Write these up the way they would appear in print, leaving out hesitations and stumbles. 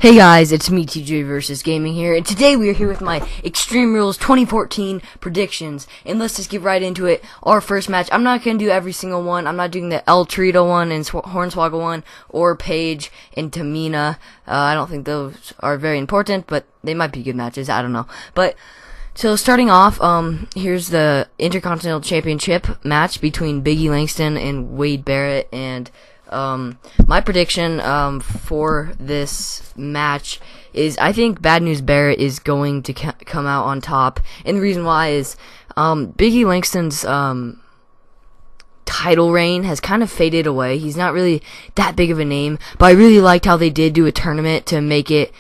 Hey guys, it's me, TJvsgaming here, and today we are here with my Extreme Rules 2014 predictions, and let's just get right into it. Our first match, I'm not going to do every single one. I'm not doing the El Torito one and Hornswoggle one, or Paige and Tamina. I don't think those are very important, but they might be good matches, I don't know. But, so starting off, here's the Intercontinental Championship match between Biggie Langston and Wade Barrett, and my prediction for this match is I think Bad News Barrett is going to come out on top, and the reason why is Biggie Langston's title reign has kind of faded away. He's not really that big of a name, but I really liked how they did do a tournament to make it,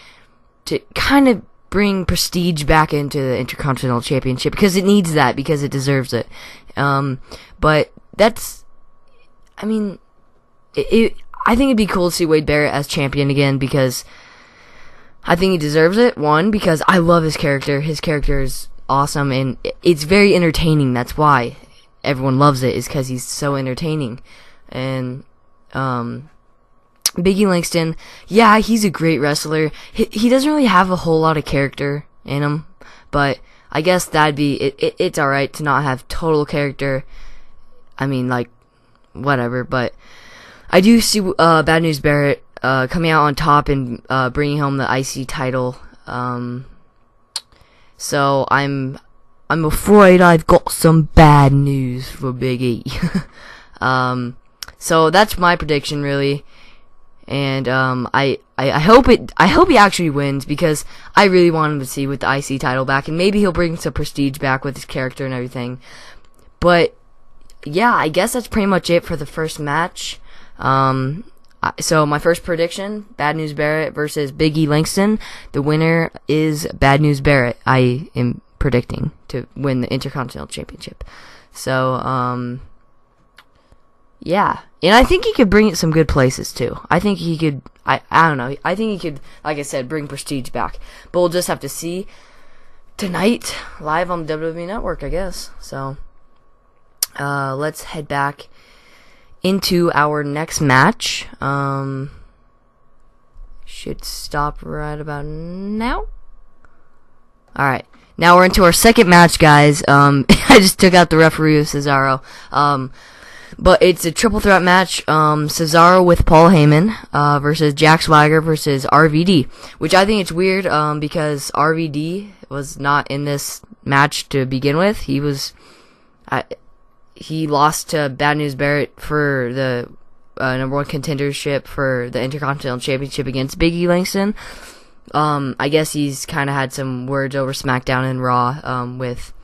to kind of bring prestige back into the Intercontinental Championship, because it needs that, because it deserves it. But that's, I mean, I think it'd be cool to see Wade Barrett as champion again, because I think he deserves it. One, because I love his character. His character is awesome, and it's very entertaining. That's why everyone loves it, is because he's so entertaining. And Biggie Langston, yeah, he's a great wrestler. He doesn't really have a whole lot of character in him, but I guess that'd be it's alright to not have total character. I mean, like, whatever, but I do see Bad News Barrett coming out on top and bringing home the IC title. So I'm afraid I've got some bad news for Big E. So that's my prediction, really. And I hope he actually wins, because I really want him to see with the IC title back, and maybe he'll bring some prestige back with his character and everything. But yeah, I guess that's pretty much it for the first match. So my first prediction, Bad News Barrett versus Big E Langston. The winner is Bad News Barrett. I am predicting to win the Intercontinental Championship. So, yeah. And I think he could bring it some good places, too. I think he could, I don't know. I think he could, like I said, bring prestige back. But we'll just have to see tonight, live on the WWE Network, I guess. So, let's head back into our next match. Should stop right about now. Alright, now we're into our second match, guys. I just took out the referee of Cesaro. But it's a triple threat match. Cesaro with Paul Heyman versus Jack Swagger versus RVD, which I think it's weird because RVD was not in this match to begin with. He lost to Bad News Barrett for the number one contendership for the Intercontinental Championship against Big E Langston. I guess he's kind of had some words over SmackDown and Raw with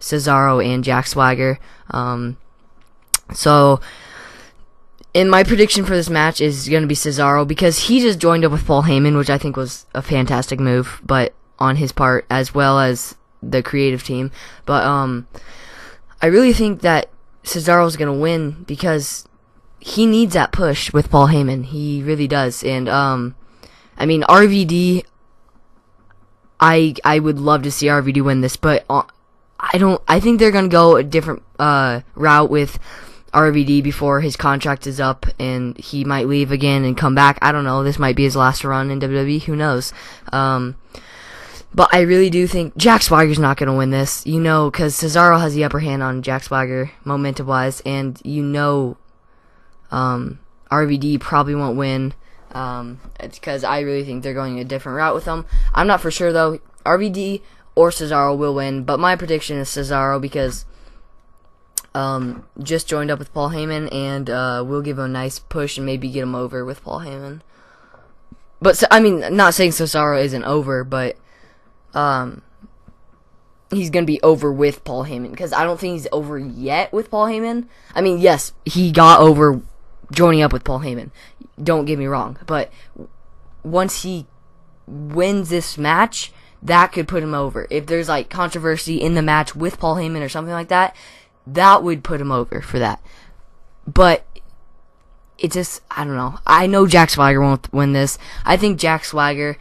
Cesaro and Jack Swagger. So, and my prediction for this match is going to be Cesaro, because he just joined up with Paul Heyman, which I think was a fantastic move, but on his part, as well as the creative team. But I really think that Cesaro's going to win, because he needs that push with Paul Heyman. He really does. And, I mean, RVD, I would love to see RVD win this, but I think they're going to go a different route with RVD before his contract is up, and he might leave again and come back. I don't know. This might be his last run in WWE. Who knows? But I really do think Jack Swagger's not going to win this, because Cesaro has the upper hand on Jack Swagger, momentum-wise, and RVD probably won't win. It's because I really think they're going a different route with him. I'm not for sure, though. RVD or Cesaro will win, but my prediction is Cesaro, because just joined up with Paul Heyman, and we'll give him a nice push and maybe get him over with Paul Heyman. But, I mean, not saying Cesaro isn't over, but he's going to be over with Paul Heyman, because I don't think he's over yet with Paul Heyman. I mean, yes, he got over joining up with Paul Heyman. Don't get me wrong. But once he wins this match, that could put him over. If there's, like, controversy in the match with Paul Heyman or something like that, that would put him over for that. But it's just, I don't know. I know Jack Swagger won't win this. I think Jack Swagger,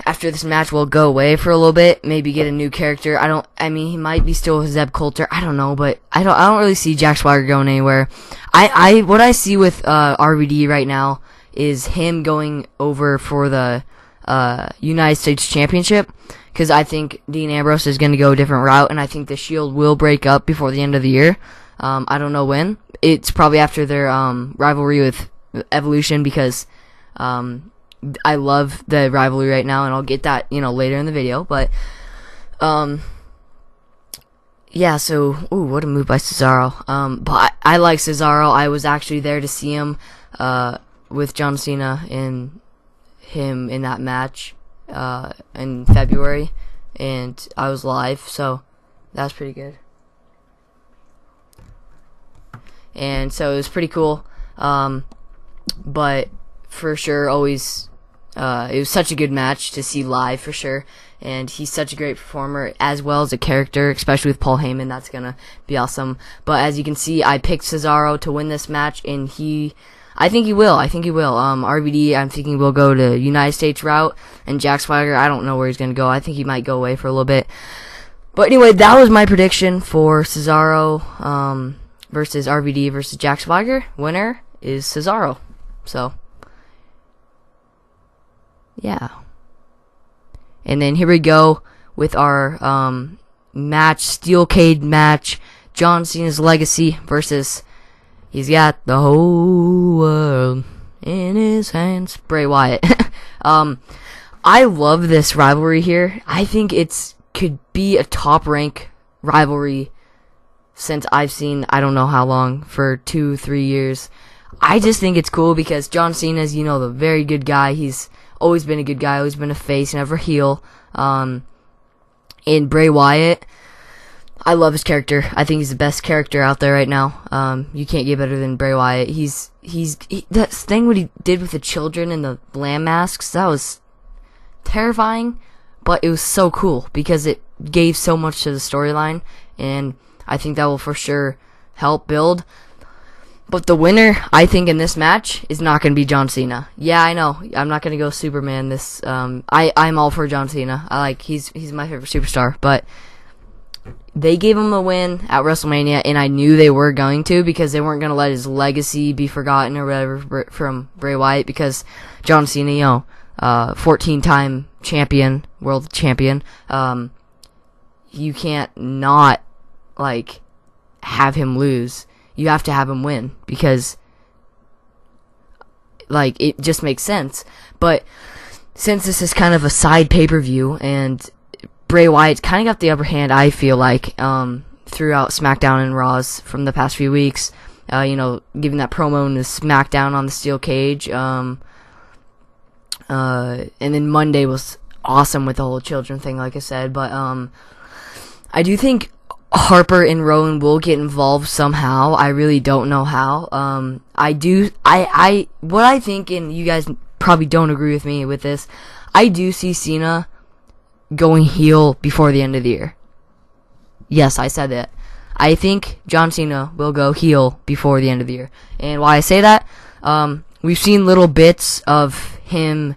after this match, will go away for a little bit, maybe get a new character. I mean, he might be still with Zeb Coulter. I don't know, but I don't really see Jack Swagger going anywhere. What I see with RVD right now is him going over for the United States Championship, because I think Dean Ambrose is going to go a different route, and I think the Shield will break up before the end of the year. I don't know when. It's probably after their rivalry with Evolution, because I love the rivalry right now, and I'll get that later in the video. But yeah, so what a move by Cesaro. But I like Cesaro. I was actually there to see him with John Cena in that match in February, and I was live, so that was pretty good. And so it was pretty cool. But for sure, always it was such a good match to see live, for sure. And he's such a great performer as well as a character, especially with Paul Heyman. That's gonna be awesome. But as you can see, I picked Cesaro to win this match, and I think he will. RVD, I'm thinking will go to United States route, and Jack Swagger, I don't know where he's gonna go. I think he might go away for a little bit. But anyway, that was my prediction for Cesaro versus RVD versus Jack Swagger. Winner is Cesaro. So yeah. And then here we go with our match, steel cage match. John Cena's legacy versus, he's got the whole world in his hands, Bray Wyatt. I love this rivalry here. I think could be a top rank rivalry since I've seen, I don't know how long, for 2-3 years. I just think it's cool because John Cena's, the very good guy. He's always been a good guy, always been a face, never heel. And Bray Wyatt, I love his character. I think he's the best character out there right now. You can't get better than Bray Wyatt. He's that thing what he did with the children and the lamb masks, that was terrifying, but it was so cool because it gave so much to the storyline, and I think that will for sure help build. But the winner, I think, in this match is not going to be John Cena. Yeah, I know. I'm not going to go Superman. I'm all for John Cena. He's my favorite superstar. But they gave him the win at WrestleMania, and I knew they were going to, because they weren't going to let his legacy be forgotten or whatever from Bray Wyatt, because John Cena, 14-time champion, world champion. You can't not have him lose. You have to have him win, because it just makes sense. But since this is kind of a side pay-per-view, and Bray Wyatt's kind of got the upper hand, I feel like, throughout SmackDown and Raws from the past few weeks, giving that promo in the SmackDown on the steel cage, and then Monday was awesome with the whole children thing, like I said. But I do think Harper and Rowan will get involved somehow. I really don't know how. What I think, and you guys probably don't agree with me with this, I do see Cena going heel before the end of the year. Yes, I said that. I think John Cena will go heel before the end of the year. And why I say that, we've seen little bits of him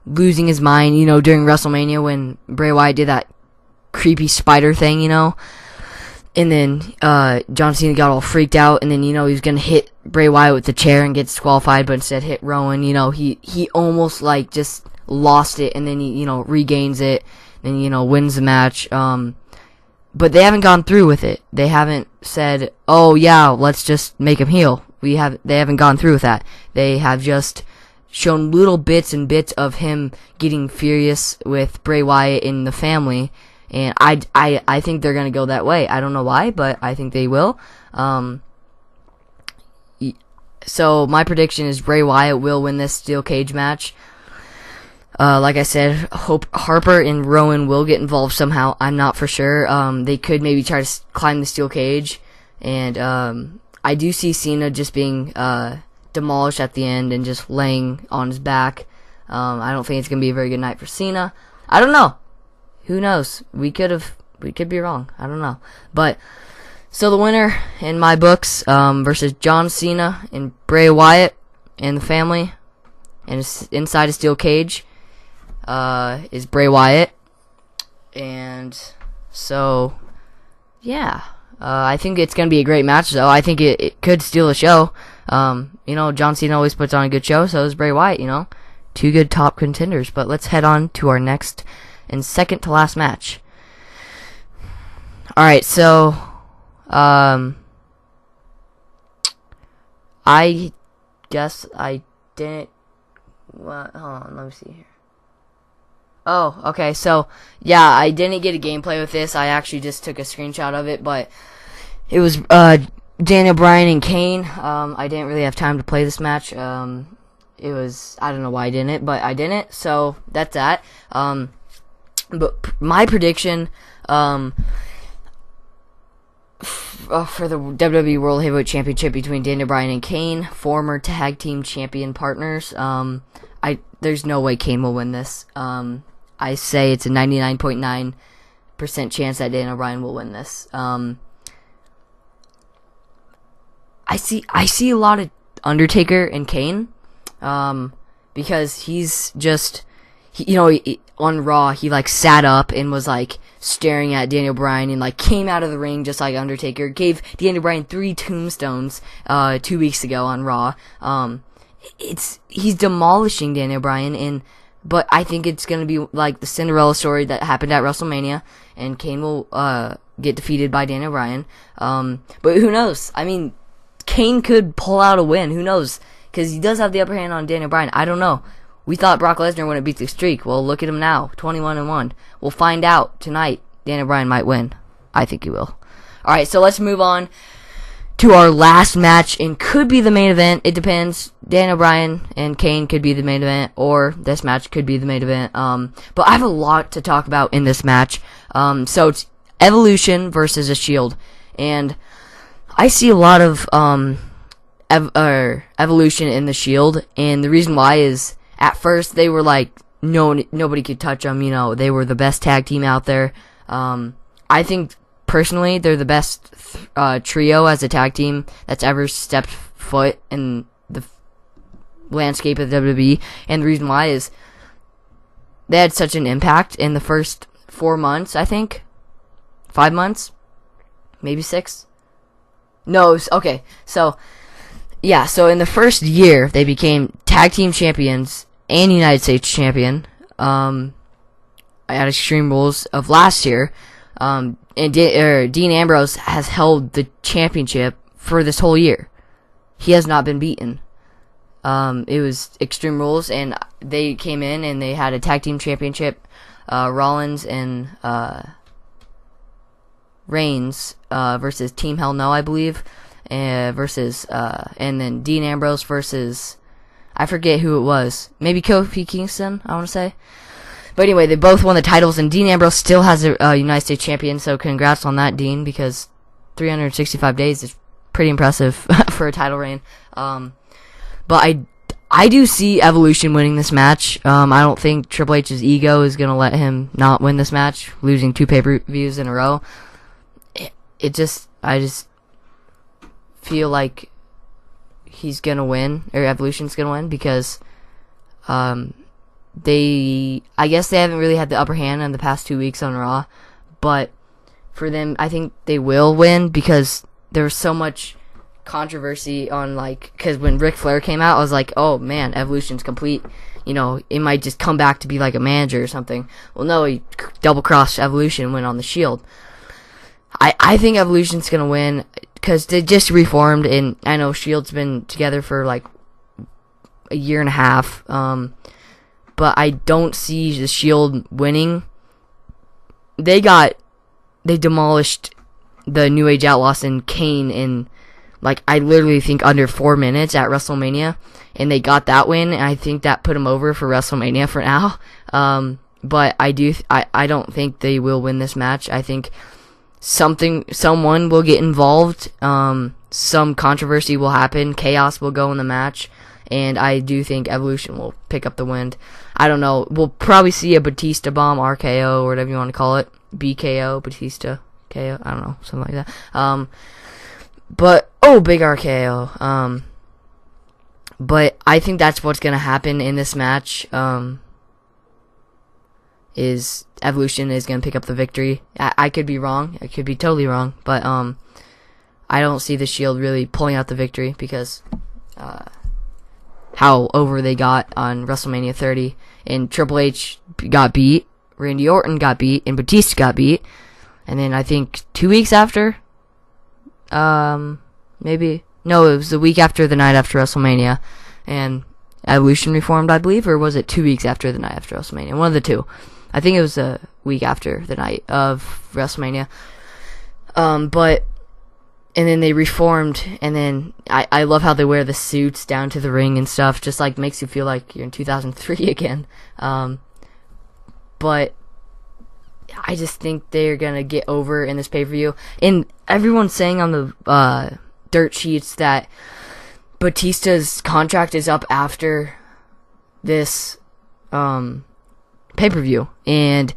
losing his mind, during WrestleMania when Bray Wyatt did that creepy spider thing, And then John Cena got all freaked out, and then he was gonna hit Bray Wyatt with the chair and get disqualified, but instead hit Rowan. He almost just lost it, and then he regains it, and wins the match. But they haven't gone through with it. They haven't said, "Oh yeah, let's just make him heel." They haven't gone through with that. They have just shown little bits and bits of him getting furious with Bray Wyatt in the family. And I think they're going to go that way. I don't know why, but I think they will. So my prediction is Bray Wyatt will win this steel cage match. Like I said, hope Harper and Rowan will get involved somehow. I'm not for sure. They could maybe try to climb the steel cage. And I do see Cena just being demolished at the end and just laying on his back. I don't think it's going to be a very good night for Cena. I don't know. Who knows? We could be wrong. I don't know. But so the winner in my books versus John Cena and Bray Wyatt and the family, and inside a steel cage, is Bray Wyatt. And so yeah, I think it's gonna be a great match. Though I think it could steal the show. John Cena always puts on a good show. So does Bray Wyatt. two good top contenders. But let's head on to our next and second to last match. Alright, so I guess I didn't. Hold on, let me see here. Oh, okay, so yeah, I didn't get a gameplay with this. I actually just took a screenshot of it, but it was Daniel Bryan and Kane. I didn't really have time to play this match. It was, I don't know why I didn't, but I didn't. So that's that. But my prediction for the WWE World Heavyweight Championship between Daniel Bryan and Kane, former tag team champion partners. There's no way Kane will win this. I say it's a 99.9% chance that Daniel Bryan will win this. I see a lot of Undertaker and Kane, because he's just, on Raw, he like sat up and was like staring at Daniel Bryan and like came out of the ring just like Undertaker. Gave Daniel Bryan 3 tombstones 2 weeks ago on Raw. He's demolishing Daniel Bryan, but I think it's gonna be like the Cinderella story that happened at WrestleMania, and Kane will get defeated by Daniel Bryan. But who knows? I mean, Kane could pull out a win. Who knows? Because he does have the upper hand on Daniel Bryan. I don't know. We thought Brock Lesnar wouldn't beat the streak. Well, look at him now, 21-1. We'll find out tonight. Daniel Bryan might win. I think he will. All right, so let's move on to our last match, and could be the main event. It depends. Daniel Bryan and Kane could be the main event, or this match could be the main event. But I have a lot to talk about in this match. So it's Evolution versus a Shield, and I see a lot of Evolution in the Shield, and the reason why is at first they were like nobody could touch them. They were the best tag team out there. I think personally they're the best trio as a tag team that's ever stepped foot in the landscape of the WWE, and the reason why is they had such an impact in the first 4 months. I think 5 months, maybe 6. No, okay, so yeah, so in the first year they became tag team champions and United States champion at Extreme Rules of last year. And Dean Ambrose has held the championship for this whole year. He has not been beaten. It was Extreme Rules, and they came in and they had a tag team championship. Rollins and Reigns versus Team Hell No, I believe, and then Dean Ambrose versus, I forget who it was. Maybe Kofi Kingston, I want to say. But anyway, they both won the titles, and Dean Ambrose still has a United States champion, so congrats on that, Dean, because 365 days is pretty impressive for a title reign. But I do see Evolution winning this match. I don't think Triple H's ego is going to let him not win this match, losing 2 pay-per-views in a row. I just feel like he's going to win, or Evolution's going to win, because I guess they haven't really had the upper hand in the past 2 weeks on Raw, but for them, I think they will win, because there was so much controversy on, because when Ric Flair came out, I was like, oh man, Evolution's complete, it might just come back to be like a manager or something. Well, no, he double-crossed Evolution and went on the Shield. I think Evolution's gonna win, because they just reformed, and I know Shield's been together for like a year and a half, but I don't see the Shield winning. They demolished the New Age Outlaws and Kane in, I literally think under 4 minutes at WrestleMania, and they got that win, and I think that put them over for WrestleMania for now. But I don't think they will win this match. I think someone will get involved, some controversy will happen, chaos will go in the match, and I do think Evolution will pick up the win. I don't know, we'll probably see a Batista bomb, RKO, or whatever you want to call it, BKO, Batista, KO, I don't know, something like that, but, big RKO, but I think that's what's gonna happen in this match, is Evolution is going to pick up the victory. I could be wrong. I could be totally wrong. But I don't see the Shield really pulling out the victory, because how over they got on WrestleMania 30, and Triple H got beat, Randy Orton got beat, and Batista got beat, and then I think 2 weeks after, maybe, no, it was the week after the night after WrestleMania, and Evolution reformed, I believe, or was it 2 weeks after the night after WrestleMania? One of the two. I think it was a week after the night of WrestleMania. But, and then they reformed, and then I love how they wear the suits down to the ring and stuff, just like makes you feel like you're in 2003 again. But I just think they're gonna get over in this pay-per-view. And everyone's saying on the dirt sheets that Batista's contract is up after this pay-per-view, and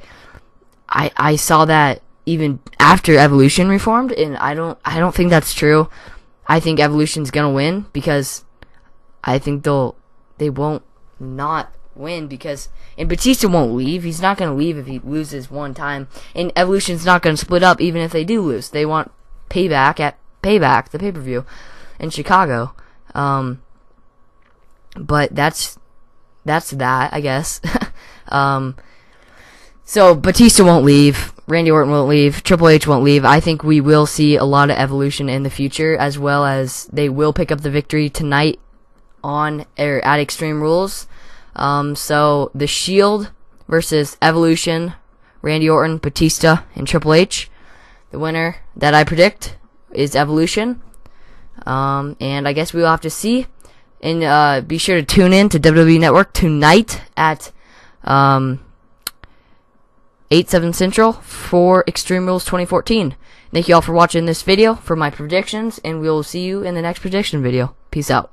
I saw that even after Evolution reformed, and I don't think that's true. I think Evolution's gonna win, because I think they won't not win, because, and Batista won't leave. He's not gonna leave if he loses one time, and Evolution's not gonna split up even if they do lose. They want Payback at Payback, the pay-per-view in Chicago. But that's that, I guess. So Batista won't leave, Randy Orton won't leave, Triple H won't leave. I think we will see a lot of Evolution in the future, as well as they will pick up the victory tonight at Extreme Rules. So the Shield versus Evolution, Randy Orton, Batista, and Triple H. The winner that I predict is Evolution. And I guess we will have to see. And be sure to tune in to WWE Network tonight at 8/7 Central for Extreme Rules 2014. Thank you all for watching this video for my predictions, and we will see you in the next prediction video. Peace out.